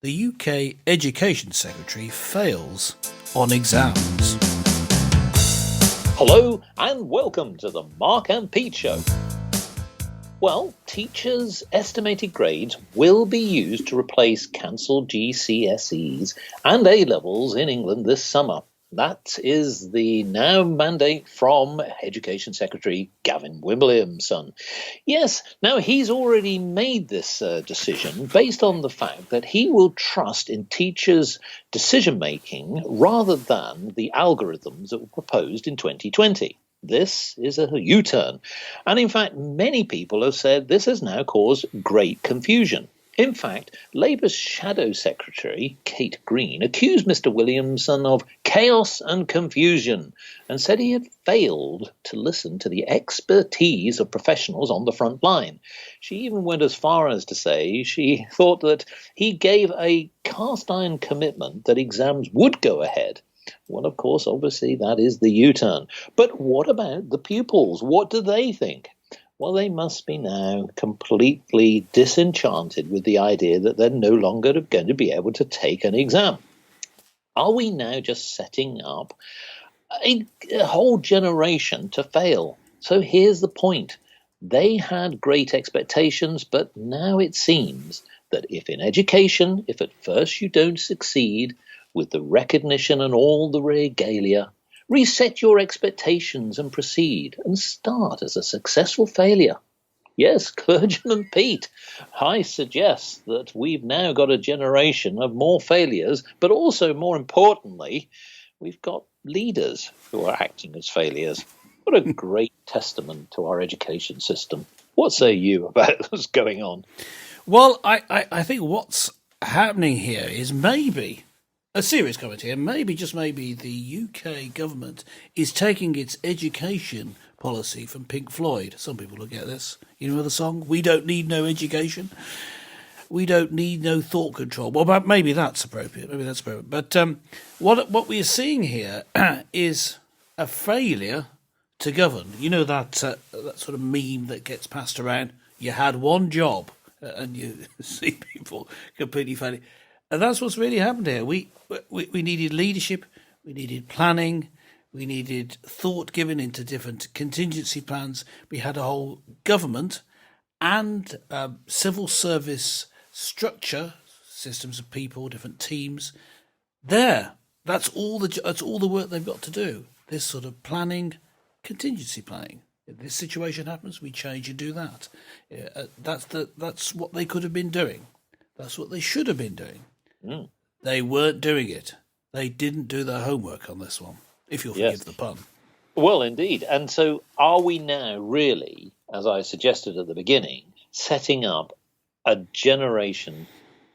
the UK Education Secretary fails on exams. Hello and welcome to the Mark and Pete Show. Well, teachers' estimated grades will be used to replace cancelled GCSEs and A-levels in England this summer. That is the now mandate from Education Secretary Gavin Williamson. Yes, now he's already made this decision based on the fact that he will trust in teachers' decision-making rather than the algorithms that were proposed in 2020. This is a U-turn. And in fact, many people have said this has now caused great confusion. In fact, Labour's Shadow Secretary, Kate Green, accused Mr Williamson of chaos and confusion and said he had failed to listen to the expertise of professionals on the front line. She even went as far as to say she thought that he gave a cast-iron commitment that exams would go ahead. Well, of course, obviously, that is the U-turn. But what about the pupils? What do they think? Well, they must be now completely disenchanted with the idea that they're no longer going to be able to take an exam. Are we now just setting up a whole generation to fail? So here's the point. They had great expectations, but now it seems that if in education, if at first you don't succeed with the recognition and all the regalia, reset your expectations and proceed and start as a successful failure. Yes, Clergyman Pete, I suggest that we've now got a generation of more failures, but also, more importantly, we've got leaders who are acting as failures. What a great testament to our education system. What say you about what's going on? Well, I think what's happening here is maybe a serious comment here. Maybe, just maybe, the UK government is taking its education policy from Pink Floyd. Some people will get this. You know the song, "We don't need no education. We don't need no thought control." Well, maybe that's appropriate. But what we are seeing here is a failure to govern. You know that sort of meme that gets passed around. You had one job, and you see people completely failing. And that's what's really happened here. We needed leadership, we needed planning, we needed thought given into different contingency plans. We had a whole government and civil service structure, systems of people, different teams. That's all the work they've got to do. This sort of planning, contingency planning. If this situation happens, we change and do that. That's what they could have been doing. That's what they should have been doing. Mm. They weren't doing it. They didn't do their homework on this one, if you'll forgive the pun. Well, indeed. And so are we now really, as I suggested at the beginning, setting up a generation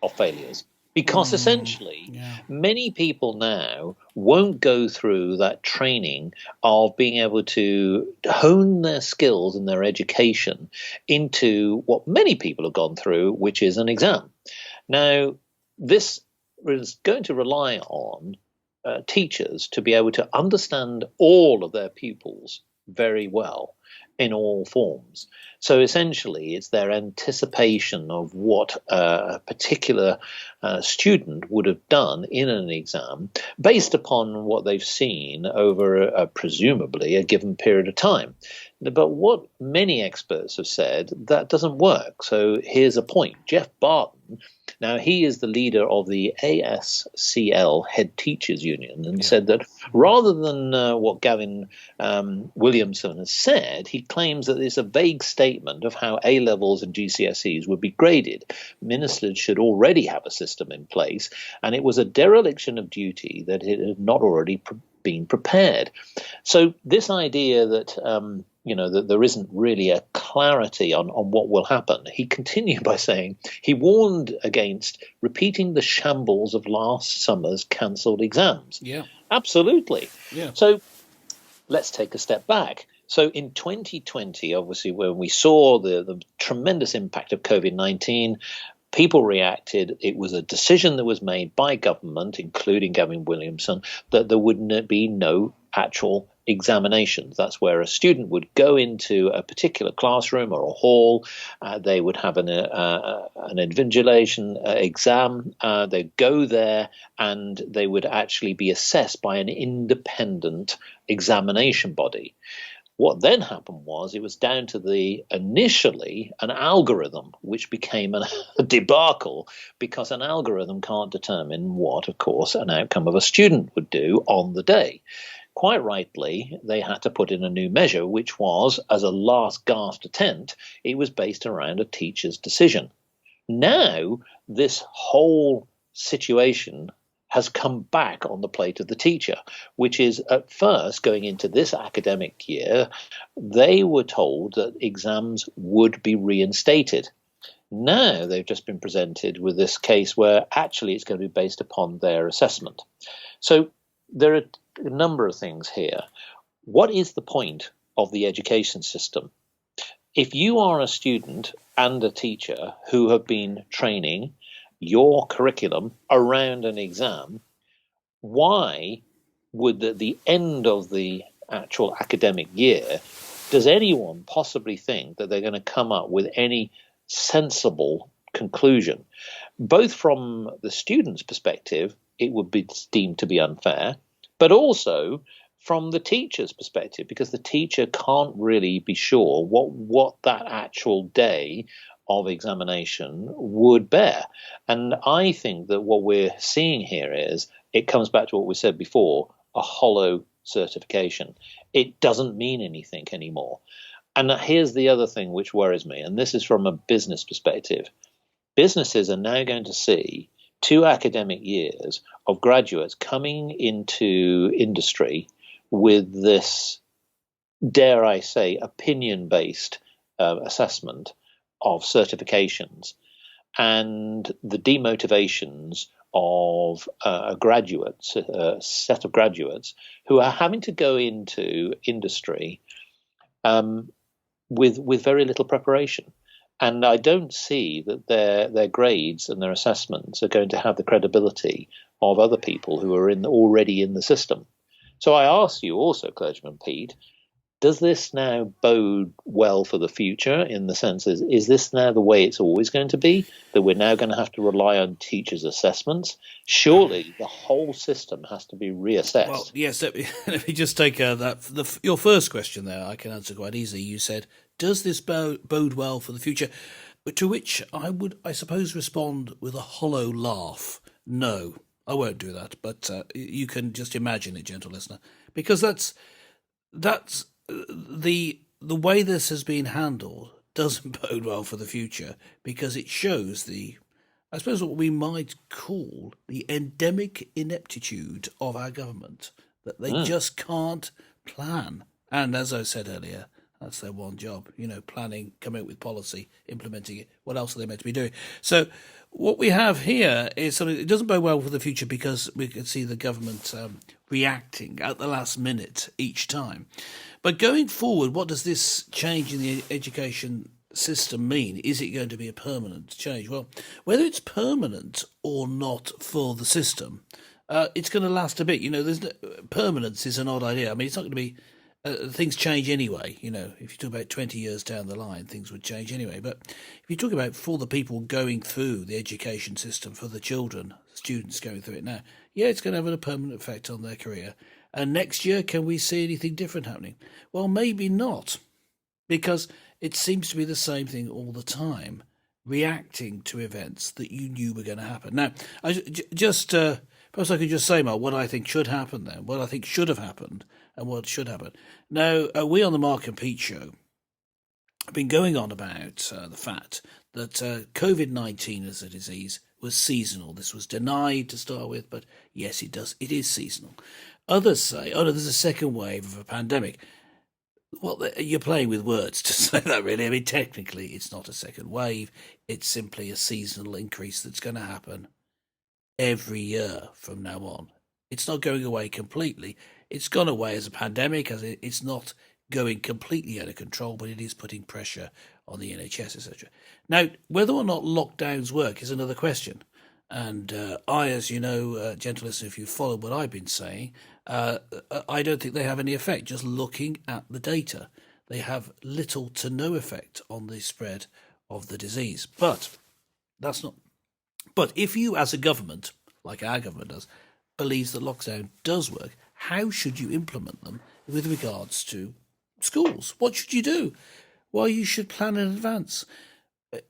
of failures? Because essentially, many people now won't go through that training of being able to hone their skills and their education into what many people have gone through, which is an exam. Now, this is going to rely on teachers to be able to understand all of their pupils very well in all forms. So essentially, it's their anticipation of what a particular student would have done in an exam based upon what they've seen over presumably a given period of time. But what many experts have said, that doesn't work. So here's a point. Jeff Barton, now he is the leader of the ASCL Head Teachers Union, and said that rather than what Gavin Williamson has said, he claims that it's a vague statement of how A-levels and GCSEs would be graded. Ministers should already have a system in place, and it was a dereliction of duty that it had not already been prepared. So this idea that that there isn't really a clarity on what will happen. He continued by saying he warned against repeating the shambles of last summer's cancelled exams. Yeah. Absolutely. Yeah. So let's take a step back. So in 2020, obviously, when we saw the tremendous impact of COVID-19, people reacted. It was a decision that was made by government, including Gavin Williamson, that there would be no actual examinations. That's where a student would go into a particular classroom or a hall. They would have an invigilation exam. They'd go there and they would actually be assessed by an independent examination body. What then happened was it was down to initially an algorithm, which became a debacle because an algorithm can't determine what, of course, an outcome of a student would do on the day. Quite rightly, they had to put in a new measure, which was, as a last gasp attempt, it was based around a teacher's decision. Now, this whole situation has come back on the plate of the teacher, which is at first going into this academic year, they were told that exams would be reinstated. Now they've just been presented with this case where actually it's going to be based upon their assessment. So there are a number of things here. What is the point of the education system? If you are a student and a teacher who have been training your curriculum around an exam, why would at the end of the actual academic year, does anyone possibly think that they're going to come up with any sensible conclusion? Both from the student's perspective, it would be deemed to be unfair, but also from the teacher's perspective, because the teacher can't really be sure what that actual day of examination would bear. And I think that what we're seeing here is, it comes back to what we said before, a hollow certification. It doesn't mean anything anymore. And here's the other thing which worries me, and this is from a business perspective. Businesses are now going to see 2 academic years of graduates coming into industry with this, dare I say, opinion-based assessment of certifications, and the demotivations of a set of graduates who are having to go into industry with very little preparation. And I don't see that their grades and their assessments are going to have the credibility of other people who are already in the system. So I ask you also, Clergyman Pete, does this now bode well for the future, in the sense is this now the way it's always going to be, that we're now going to have to rely on teachers' assessments? Surely the whole system has to be reassessed. Well, yes, let me just take your first question there. I can answer quite easily. You said, does this bode well for the future? But to which I would, I suppose, respond with a hollow laugh. No, I won't do that. But you can just imagine it, gentle listener, because that's the way this has been handled doesn't bode well for the future, because it shows I suppose what we might call the endemic ineptitude of our government, that they just can't plan. And as I said earlier, that's their one job, planning, coming up with policy, implementing it. What else are they meant to be doing? So what we have here is something that doesn't bode well for the future, because we can see the government reacting at the last minute each time. But going forward, what does this change in the education system mean? Is it going to be a permanent change? Well, whether it's permanent or not for the system, it's going to last a bit. Permanence is an odd idea. I mean, it's not going to be things change anyway. If you talk about 20 years down the line, things would change anyway. But if you talk about for the people going through the education system, for the children, students going through it now, yeah, it's going to have a permanent effect on their career. And next year, can we see anything different happening? Well, maybe not, because it seems to be the same thing all the time, reacting to events that you knew were going to happen. Now, perhaps I could just say, Mark, what I think should happen then, what I think should have happened, and what should happen. Now, we on the Mark and Pete show have been going on about the fact that COVID-19 as a disease was seasonal. This was denied to start with, but yes, it is seasonal. Others say, oh no, there's a second wave of a pandemic. Well, you're playing with words to say that, really. I mean, technically, it's not a second wave. It's simply a seasonal increase that's going to happen every year from now on. It's not going away completely. It's gone away as a pandemic, as it's not going completely out of control, but it is putting pressure on the NHS, etc. Now, whether or not lockdowns work is another question. And I, as you know, gentle listener, if you follow what I've been saying, I don't think they have any effect. Just looking at the data, they have little to no effect on the spread of the disease. But that's not. But if you, as a government, like our government does, believes that lockdown does work, how should you implement them with regards to schools? What should you do? Well, you should plan in advance.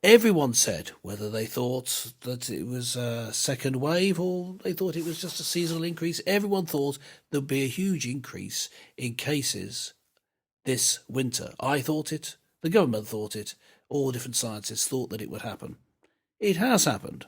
Everyone said whether they thought that it was a second wave or they thought it was just a seasonal increase. Everyone thought there'd be a huge increase in cases this winter. I thought it. The government thought it. All different scientists thought that it would happen. It has happened.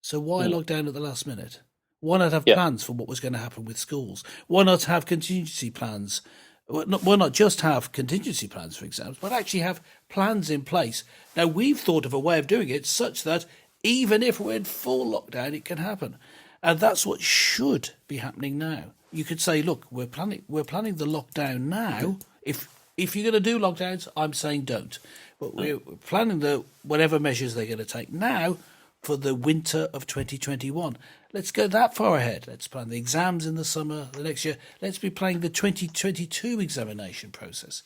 So why lock down at the last minute? Why not have plans for what was going to happen with schools? Why not have contingency plans? Why not just have contingency plans for exams, but actually have plans in place? Now, we've thought of a way of doing it such that even if we're in full lockdown, it can happen. And that's what should be happening now. You could say, look, we're planning the lockdown now. If you're going to do lockdowns, I'm saying don't. But we're planning whatever measures they're going to take now for the winter of 2021. Let's go that far ahead. Let's plan the exams in the summer, the next year. Let's be planning the 2022 examination process.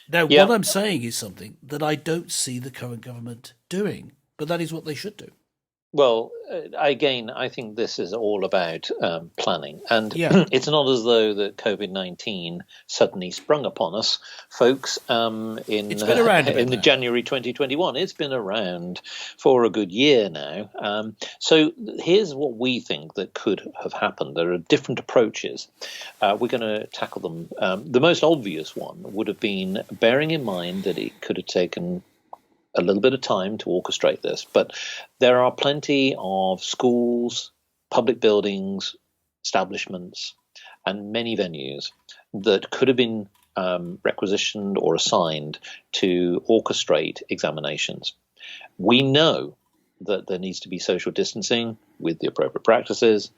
Now, what I'm saying is something that I don't see the current government doing, but that is what they should do. Well, again, I think this is all about planning. And it's not as though that COVID-19 suddenly sprung upon us, folks, it's been around in the January 2021. It's been around for a good year now. So here's what we think that could have happened. There are different approaches. We're going to tackle them. The most obvious one would have been bearing in mind that it could have taken a little bit of time to orchestrate this, but there are plenty of schools, public buildings, establishments, and many venues that could have been requisitioned or assigned to orchestrate examinations. We know that there needs to be social distancing with the appropriate practices,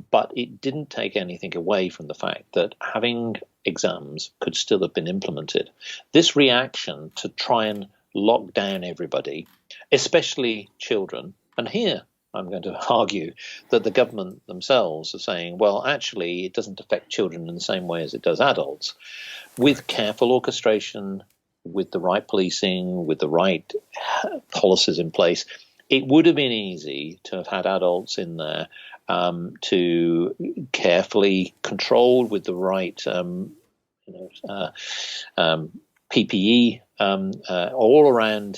but it didn't take anything away from the fact that having exams could still have been implemented. This reaction to try and lock down everybody, especially children. And here I'm going to argue that the government themselves are saying, well, actually, it doesn't affect children in the same way as it does adults. With careful orchestration, with the right policing, with the right policies in place, it would have been easy to have had adults in there to carefully control with the right PPE all around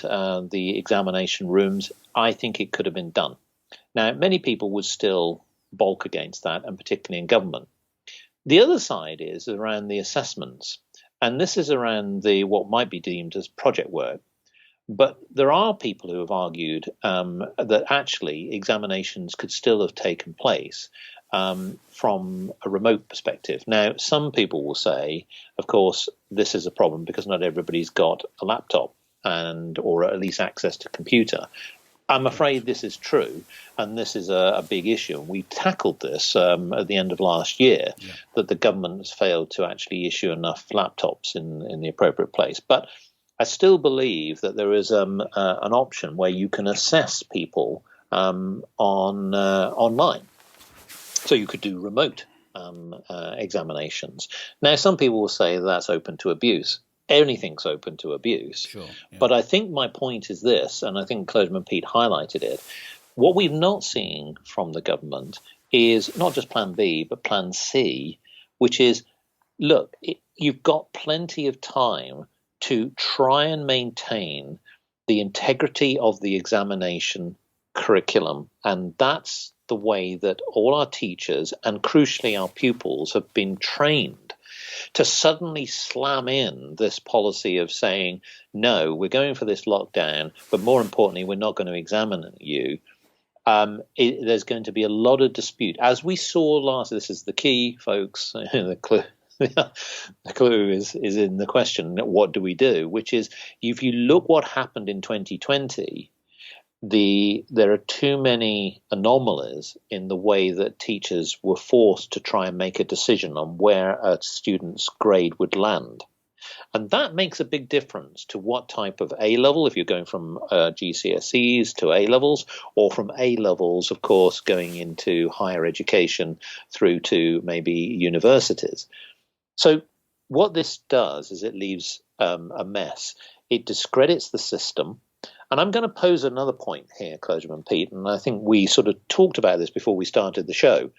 the examination rooms. I think it could have been done. Now, many people would still balk against that, and particularly in government. The other side is around the assessments, and this is around what might be deemed as project work. But there are people who have argued that actually examinations could still have taken place from a remote perspective. Now, some people will say, of course, this is a problem because not everybody's got a laptop or at least access to computer. I'm afraid this is true, and this is a big issue. And we tackled this at the end of last year, that the government has failed to actually issue enough laptops in the appropriate place. But I still believe that there is an option where you can assess people online. So you could do remote examinations. Now, some people will say that's open to abuse. Anything's open to abuse. Sure, yeah. But I think my point is this, and I think Clergyman Pete highlighted it. What we've not seen from the government is not just Plan B, but Plan C, which is, look, you've got plenty of time to try and maintain the integrity of the examination curriculum. And that's the way that all our teachers and crucially our pupils have been trained. To suddenly slam in this policy of saying, no, we're going for this lockdown, but more importantly, we're not going to examine you. There's going to be a lot of dispute. As we saw this is the key, folks, the clue. The clue is in the question, what do we do? Which is, if you look what happened in 2020, there are too many anomalies in the way that teachers were forced to try and make a decision on where a student's grade would land. And that makes a big difference to what type of A level, if you're going from GCSEs to A levels, or from A levels, of course, going into higher education through to maybe universities. So what this does is it leaves a mess. It discredits the system. And I'm going to pose another point here, Clergyman Pete, and I think we sort of talked about this before we started the show.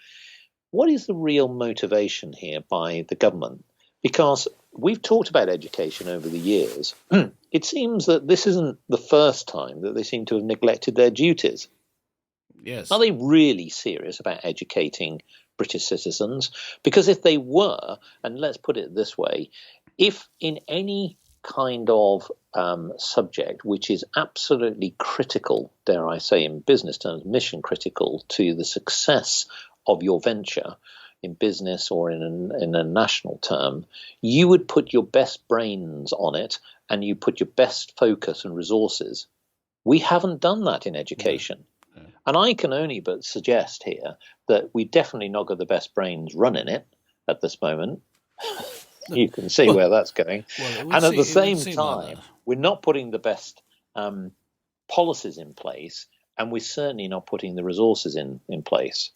What is the real motivation here by the government? Because we've talked about education over the years. It seems that this isn't the first time that they seem to have neglected their duties. Yes. Are they really serious about educating British citizens? Because if they were, and let's put it this way, if in any kind of subject which is absolutely critical, dare I say in business terms, mission critical to the success of your venture in business or in a national term, you would put your best brains on it and you put your best focus and resources. We haven't done that in education. No. And I can only but suggest here that we definitely not got the best brains running it at this moment. You can see where that's going. And at the same time, we're not putting the best policies in place, and we're certainly not putting the resources in place.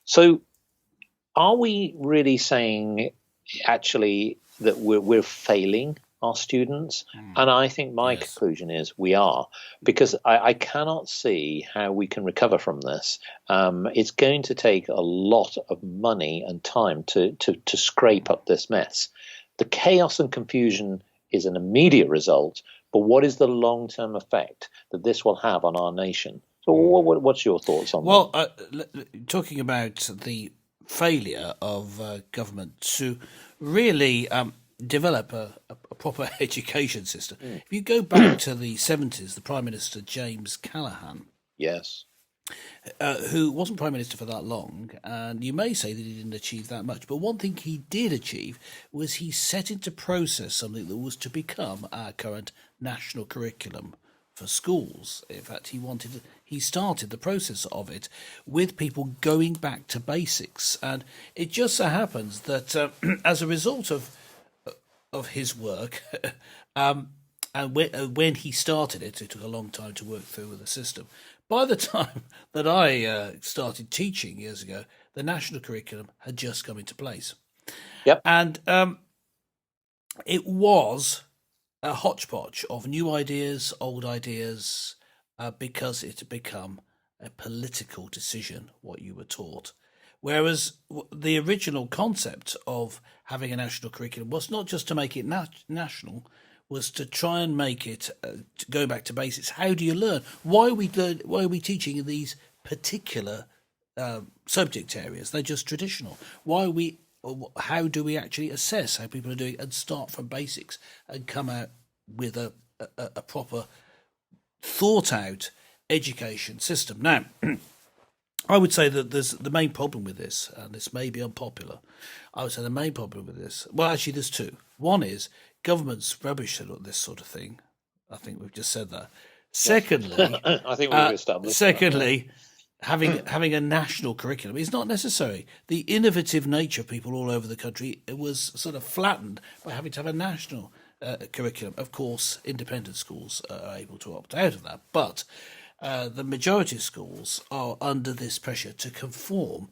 So are we really saying actually that we're failing our students? And I think my conclusion is we are, because I cannot see how we can recover from this. It's going to take a lot of money and time to scrape up this mess. The chaos and confusion is an immediate result, but what is the long-term effect that this will have on our nation? So what's your thoughts on that? Well, talking about the failure of government to really develop a proper education system. If you go back to the 70s, the Prime Minister, James Callaghan, yes, who wasn't Prime Minister for that long, and you may say that he didn't achieve that much, but one thing he did achieve was he set into process something that was to become our current national curriculum for schools. In fact, he started the process of it with people going back to basics, and it just so happens that as a result of his work, and when he started it, it took a long time to work through the system. By the time that I started teaching years ago, the national curriculum had just come into place. Yep, and it was a hodgepodge of new ideas, old ideas, because it had become a political decision what you were taught. Whereas the original concept of having a national curriculum was not just to make it national, was to try and make it to go back to basics. How do you learn? Why are we teaching in these particular subject areas? They're just traditional. How do we actually assess how people are doing and start from basics and come out with a proper thought out education system? Now, I would say that there's the main problem with this, and this may be unpopular. I would say the main problem with this, well, actually, there's two. One is government's rubbish at this sort of thing. I think we've just said that. Secondly, I think we've established. Secondly, having a national curriculum is not necessary. The innovative nature of people all over the country was sort of flattened by having to have a national curriculum. Of course, independent schools are able to opt out of that, but the majority of schools are under this pressure to conform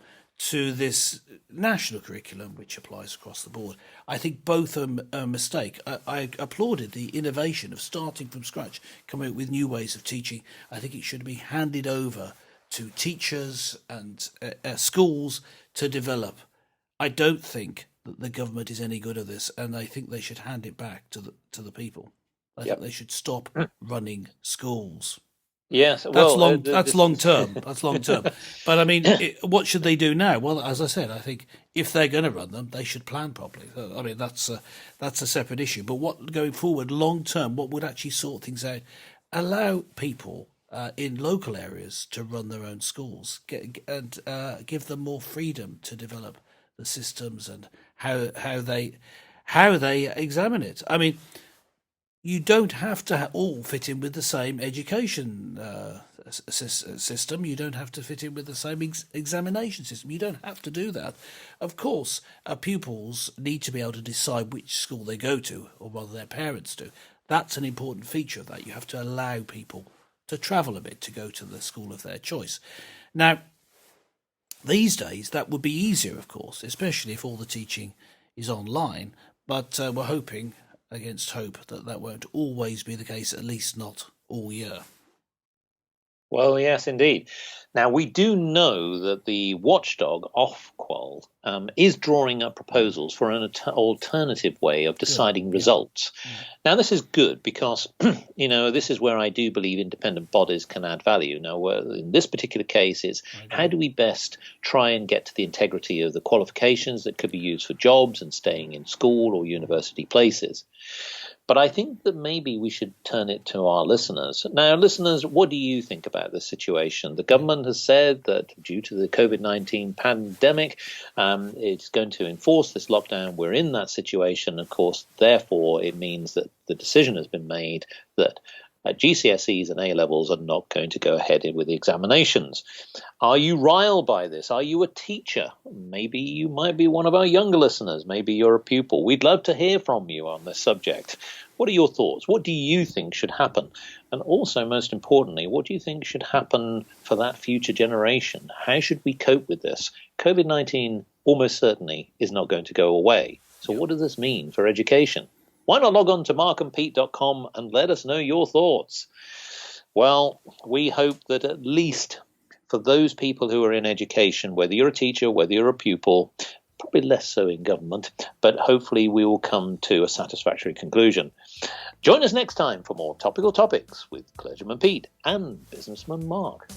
to this national curriculum, which applies across the board. I think both are a mistake. I applauded the innovation of starting from scratch, coming up with new ways of teaching. I think it should be handed over to teachers and schools to develop. I don't think that the government is any good at this, and I think they should hand it back to the people. I think they should stop running schools. Yes, well, that's long term. That's long term. But I mean, what should they do now? Well, as I said, I think if they're going to run them, they should plan properly. I mean, that's a separate issue. But what going forward, long term, what would actually sort things out? Allow people in local areas to run their own schools, and give them more freedom to develop the systems and how they examine it. I mean, you don't have to all fit in with the same education system. You don't have to fit in with the same examination system. You don't have to do that. Of course, pupils need to be able to decide which school they go to, or rather their parents do. That's an important feature of that. You have to allow people to travel a bit to go to the school of their choice. Now, these days, that would be easier, of course, especially if all the teaching is online. But we're hoping against hope that that won't always be the case, at least not all year. Well, yes, indeed. Now, we do know that the watchdog Ofqual is drawing up proposals for an alternative way of deciding results. Yeah. Now, this is good because, this is where I do believe independent bodies can add value. Now, in this particular case, is how do we best try and get to the integrity of the qualifications that could be used for jobs and staying in school or university places? But I think that maybe we should turn it to our listeners. Now, listeners, what do you think about this situation? The government has said that due to the COVID-19 pandemic, it's going to enforce this lockdown. We're in that situation. Of course, therefore, it means that the decision has been made that GCSEs and A-levels are not going to go ahead with the examinations. Are you riled by this? Are you a teacher? Maybe you might be one of our younger listeners. Maybe you're a pupil. We'd love to hear from you on this subject. What are your thoughts? What do you think should happen? And also, most importantly, what do you think should happen for that future generation? How should we cope with this? COVID-19 almost certainly is not going to go away. So what does this mean for education? Why not log on to markandpete.com and let us know your thoughts? Well, we hope that at least for those people who are in education, whether you're a teacher, whether you're a pupil, probably less so in government, but hopefully we will come to a satisfactory conclusion. Join us next time for more topical topics with Clergyman Pete and Businessman Mark.